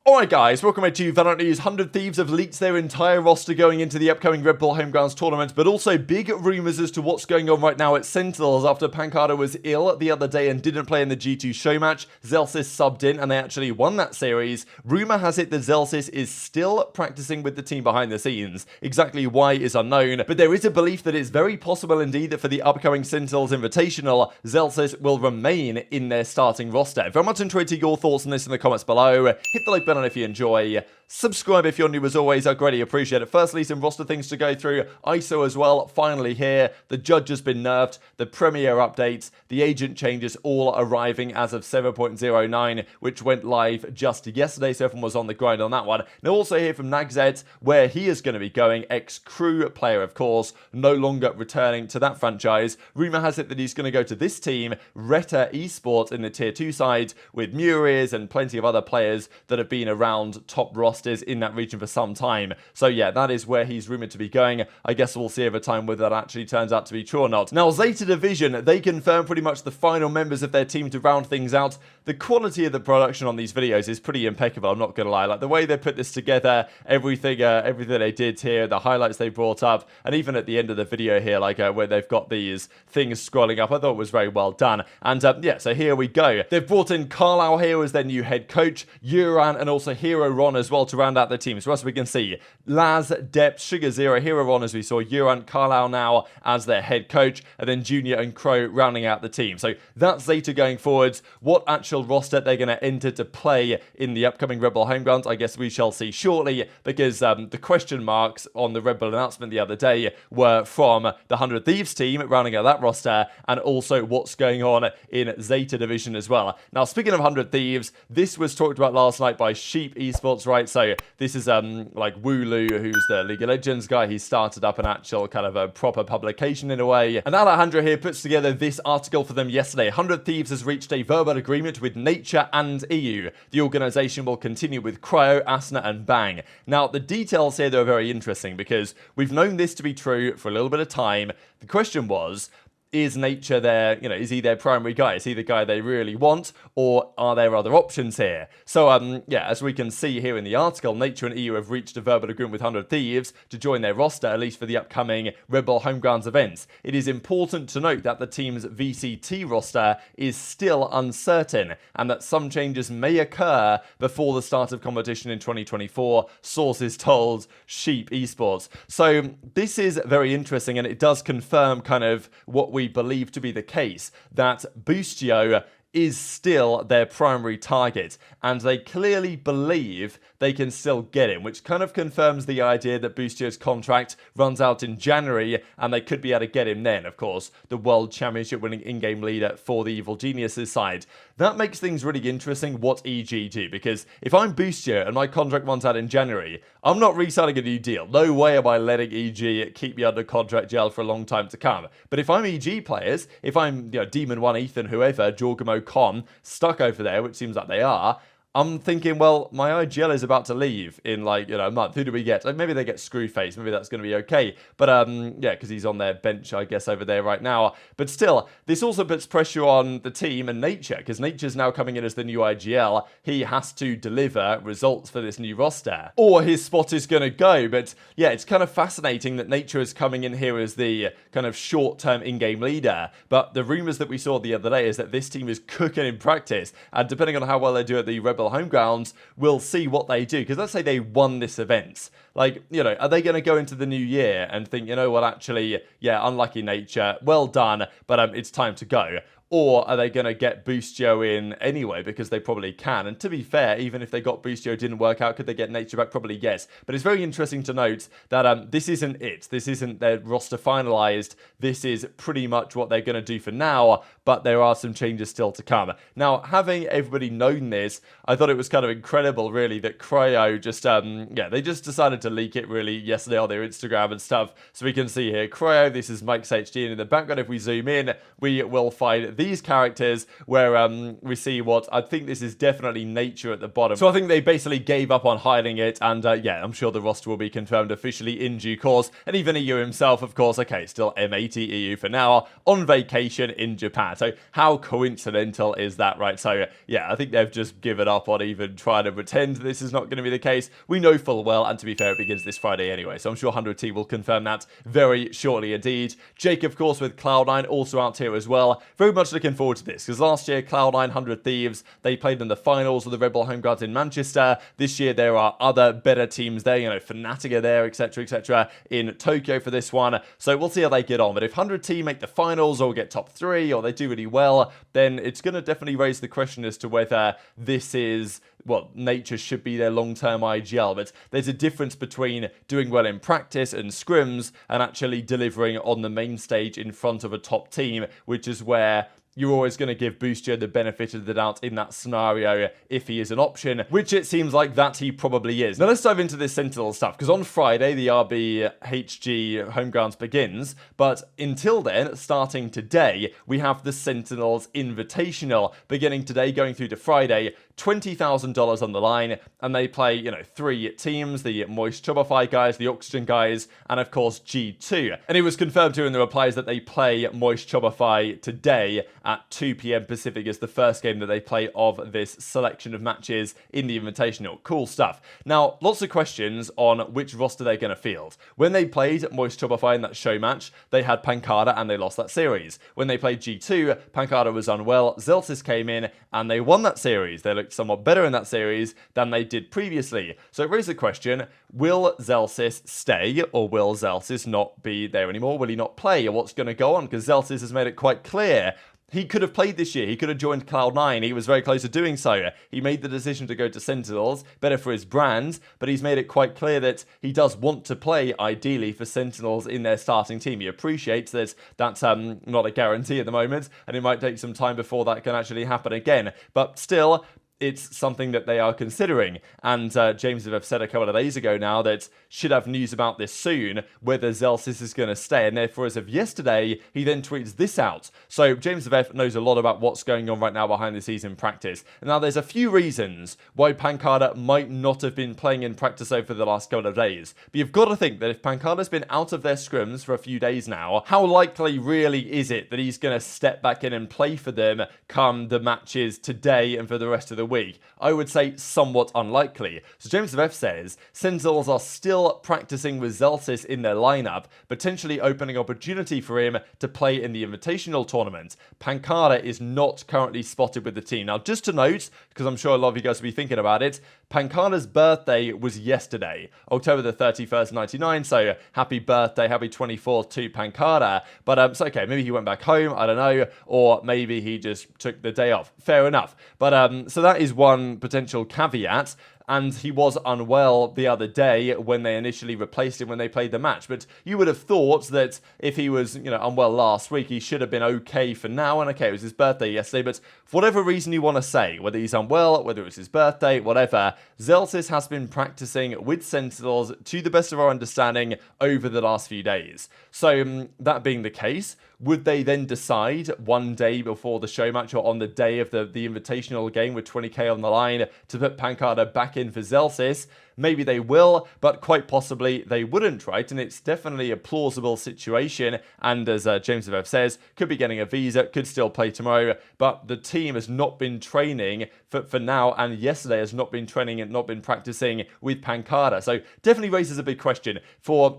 Alright guys, welcome back to VALORANT News. 100 Thieves have leaked their entire roster going into the upcoming Red Bull Homegrounds tournament, but also big rumours as to what's going on right now at SEN Zellsis after pAncada was ill the other day and didn't play in the G2 show match. Zellsis subbed in and they actually won that series. Rumour has it that Zellsis is still practicing with the team behind the scenes. Exactly why is unknown, but there is a belief that it's very possible indeed that for the upcoming SEN Zellsis Invitational, Zellsis will remain in their starting roster. Very much enjoyed to your thoughts on this in the comments below. Hit the like button if you enjoy. Subscribe if you're new as always, I greatly appreciate it. Firstly, some roster things to go through. ISO as well, finally here. The judge has been nerfed. The Premier updates, the agent changes all arriving as of 7.09, which went live just yesterday, so everyone was on the grind on that one. Now also hear from Nagzet, where he is going to be going. Ex-crew player, of course, no longer returning to that franchise. Rumour has it that he's going to go to this team, Reta Esports, in the Tier 2 side, with Muriz and plenty of other players that have been around top rosters in that region for some time. So yeah, that is where he's rumoured to be going. I guess we'll see over time whether that actually turns out to be true or not. Now, Zeta Division, they confirm pretty much the final members of their team to round things out. The quality of the production on these videos is pretty impeccable, I'm not going to lie. Like, the way they put this together, everything they did here, the highlights they brought up, and even at the end of the video here, like where they've got these things scrolling up, I thought it was very well done. And yeah, so here we go. They've brought in Carlisle here as their new head coach, Uran, and also Hero Ron as well to round out the team. So as we can see, Laz, Depth, Sugar Zero, Hero Ron as we saw, Uran, Carlisle now as their head coach, and then Junior and Crow rounding out the team. So that's Zeta going forwards. What actual roster they're going to enter to play in the upcoming Red Bull Homegrounds, I guess we shall see shortly, because the question marks on the Red Bull announcement the other day were from the 100 Thieves team rounding out that roster, and also what's going on in Zeta Division as well. Now, speaking of 100 Thieves, this was talked about last night by Sheep Esports, right? So this is like Wooloo, who's the League of Legends guy. He started up an actual kind of a proper publication in a way. And Alejandro here puts together this article for them yesterday. 100 Thieves has reached a verbal agreement with Nature and EU. The organization will continue with Cryo, Asuna, and Bang. Now, the details here, though, are very interesting because we've known this to be true for a little bit of time. The question was, is Nature their, is he their primary guy? Is he the guy they really want? Or are there other options here? So, yeah, as we can see here in the article, Nature and EU have reached a verbal agreement with 100 Thieves to join their roster, at least for the upcoming Red Bull Homegrounds events. It is important to note that the team's VCT roster is still uncertain, and that some changes may occur before the start of competition in 2024, sources told Sheep Esports. So, this is very interesting, and it does confirm kind of what we believe to be the case, that Boostio is still their primary target, and they clearly believe they can still get him, which kind of confirms the idea that Boostio's contract runs out in January, and they could be able to get him then, of course, the World Championship winning in-game leader for the Evil Geniuses side. That makes things really interesting what EG do, because if I'm Boostio and my contract runs out in January, I'm not re-signing a new deal. No way am I letting EG keep me under contract jail for a long time to come. But if I'm EG players, if I'm Demon 1, Ethan, whoever, Jorgamo, Con, stuck over there, which seems like they are, I'm thinking, well, my IGL is about to leave in a month. Who do we get? Like, maybe they get Screwface. Maybe that's going to be okay. But yeah, because he's on their bench, I guess, over there right now. But still, this also puts pressure on the team and Nature, because Nature's now coming in as the new IGL. He has to deliver results for this new roster, or his spot is going to go. But yeah, it's kind of fascinating that Nature is coming in here as the kind of short-term in-game leader. But the rumors that we saw the other day is that this team is cooking in practice, and depending on how well they do at the Red Bull Homegrounds, we'll see what they do. Because let's say they won this event. Like, are they going to go into the new year and think, what, actually, yeah, unlucky Nature, well done, but it's time to go? Or are they going to get Boostio in anyway, because they probably can? And to be fair, even if they got Boostio, didn't work out, could they get Nature back? Probably yes. But it's very interesting to note that this isn't it. This isn't their roster finalized. This is pretty much what they're going to do for now, but there are some changes still to come. Now, having everybody known this, I thought it was kind of incredible, really, that Cryo just, they just decided to leak it, really, yesterday on their Instagram and stuff. So we can see here, Cryo, this is Mike's HD, and in the background, if we zoom in, we will find these characters, where we see what I think this is definitely Nature at the bottom. So I think they basically gave up on hiding it, and yeah, I'm sure the roster will be confirmed officially in due course. And even EU himself, of course, okay, still M80 EU for now, on vacation in Japan. So how coincidental is that, right? So yeah, I think they've just given up on even trying to pretend this is not going to be the case. We know full well, and to be fair, it begins this Friday anyway, so I'm sure 100T will confirm that very shortly indeed. Jake, of course, with Cloud9 also out here as well. Very much looking forward to this, because last year, Cloud9 100 Thieves, they played in the finals of the Red Bull Home Guards in Manchester. This year, there are other better teams there, you know, Fnatic are there, etc., in Tokyo for this one. So we'll see how they get on. But if 100T make the finals or get top 3 or they do really well, then it's going to definitely raise the question as to whether this is, well, Nature should be their long-term IGL, but there's a difference between doing well in practice and scrims and actually delivering on the main stage in front of a top team, which is where you're always going to give Boostio the benefit of the doubt in that scenario if he is an option, which it seems like that he probably is. Now let's dive into this Sentinel stuff, because on Friday the RBHG Home Grounds begins, but until then, starting today, we have the Sentinels Invitational beginning today, going through to Friday. $20,000 on the line, and they play, you know, 3 teams, the Moist Shopify guys, the Oxygen guys, and of course G2. And it was confirmed here in the replies that they play Moist Shopify today at 2 p.m. Pacific as the first game that they play of this selection of matches in the Invitational. Cool stuff. Now, lots of questions on which roster they're going to field. When they played Moist Shopify in that show match, they had pAncada and they lost that series. When they played G2, pAncada was unwell, Zellsis came in and they won that series. They looked somewhat better in that series than they did previously. So it raises the question, will Zellsis stay or will Zellsis not be there anymore? Will he not play, or what's going to go on? Because Zellsis has made it quite clear he could have played this year. He could have joined Cloud9. He was very close to doing so. He made the decision to go to Sentinels, better for his brand, but he's made it quite clear that he does want to play, ideally, for Sentinels in their starting team. He appreciates that that's not a guarantee at the moment, and it might take some time before that can actually happen again. But still, it's something that they are considering. And James have said a couple of days ago now that should have news about this soon, whether Zellsis is going to stay. And therefore, as of yesterday, he then tweets this out. So James knows a lot about what's going on right now behind the scenes in practice. And now there's a few reasons why pAncada might not have been playing in practice over the last couple of days. But you've got to think that if pAncada's been out of their scrims for a few days now, how likely really is it that he's going to step back in and play for them come the matches today and for the rest of the week? I would say somewhat unlikely. So James says Sentinels are still practicing with Zellsis in their lineup, potentially opening opportunity for him to play in the Invitational tournament. pAncada is not currently spotted with the team. Now, just to note, because I'm sure a lot of you guys will be thinking about it, pAncada's birthday was yesterday, October the 31st, 99, so happy birthday, happy 24th to pAncada. But it's okay, maybe he went back home, I don't know, or maybe he just took the day off. Fair enough. But so that is one potential caveat. And he was unwell the other day when they initially replaced him when they played the match. But you would have thought that if he was, unwell last week, he should have been okay for now. And okay, it was his birthday yesterday. But for whatever reason you want to say, whether he's unwell, whether it was his birthday, whatever, Zellsis has been practicing with Sentinels, to the best of our understanding, over the last few days. So that being the case, would they then decide one day before the show match or on the day of the Invitational game with 20k on the line to put pAncada back in for Zellsis? Maybe they will, but quite possibly they wouldn't, right? And it's definitely a plausible situation. And as James says, could be getting a visa, could still play tomorrow. But the team has not been training for now, and yesterday has not been training and not been practicing with pAncada. So definitely raises a big question.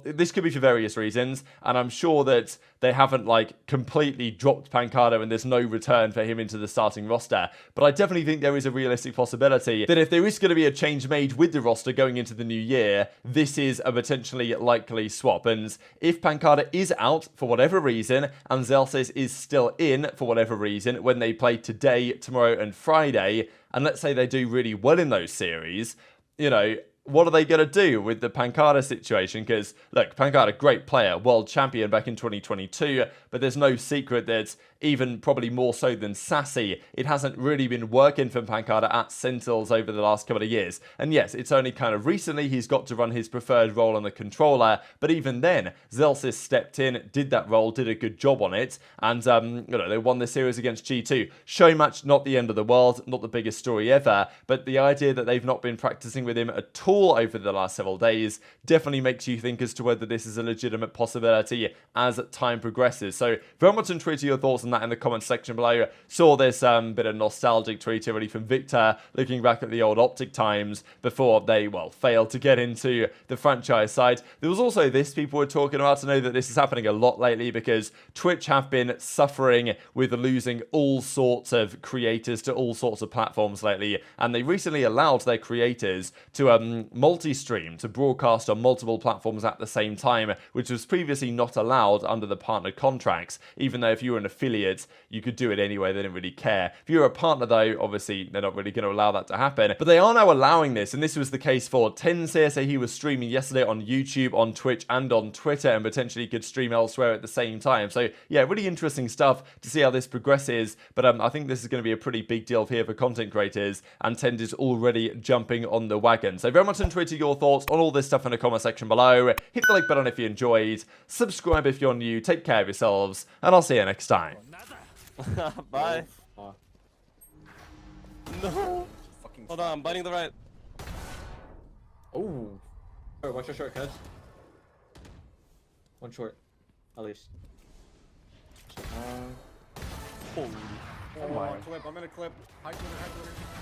This could be for various reasons, and I'm sure that they haven't completely dropped pAncada and there's no return for him into the starting roster. But I definitely think there is a realistic possibility that if there is going to be a change made with the roster going into the new year, this is a potentially likely swap. And if pAncada is out for whatever reason and Zellsis is still in for whatever reason when they play today, tomorrow and Friday, and let's say they do really well in those series, what are they going to do with the pAncada situation? Because, look, pAncada, great player, world champion back in 2022, but there's no secret that even probably more so than Sassy, it hasn't really been working for pAncada at Sentinels over the last couple of years. And yes, it's only kind of recently he's got to run his preferred role on the controller, but even then, Zellsis stepped in, did that role, did a good job on it, and they won the series against G2. Show match, not the end of the world, not the biggest story ever, but the idea that they've not been practicing with him at all over the last several days definitely makes you think as to whether this is a legitimate possibility as time progresses. So very much intrigued to your thoughts on that in the comments section below. Saw this bit of nostalgic tweet already from Victor, looking back at the old Optic times before they, well, failed to get into the franchise side. There was also this people were talking about. I know that this is happening a lot lately because Twitch have been suffering with losing all sorts of creators to all sorts of platforms lately, and they recently allowed their creators to multi-stream, to broadcast on multiple platforms at the same time, which was previously not allowed under the partner contracts, even though if you were an affiliate, you could do it anyway, they didn't really care. If you're a partner though, obviously they're not really going to allow that to happen, but they are now allowing this, and this was the case for 100T. He was streaming yesterday on YouTube, on Twitch, and on Twitter, and potentially could stream elsewhere at the same time. So yeah, really interesting stuff to see how this progresses, but I think this is going to be a pretty big deal here for content creators, and 100 is already jumping on the wagon. So very much intrigued to your thoughts on all this stuff in the comment section below. Hit the like button if you enjoyed, subscribe if you're new, take care of yourselves, and I'll see you next time. Bye. No. Hold on, I'm biting the right. Oh. Oh, watch your short, cuz. One short, at least. Holy. Oh my. Clip. I'm in a clip. High corner.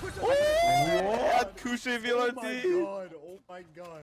What? Couche Oh my VLRT. god. Oh my god.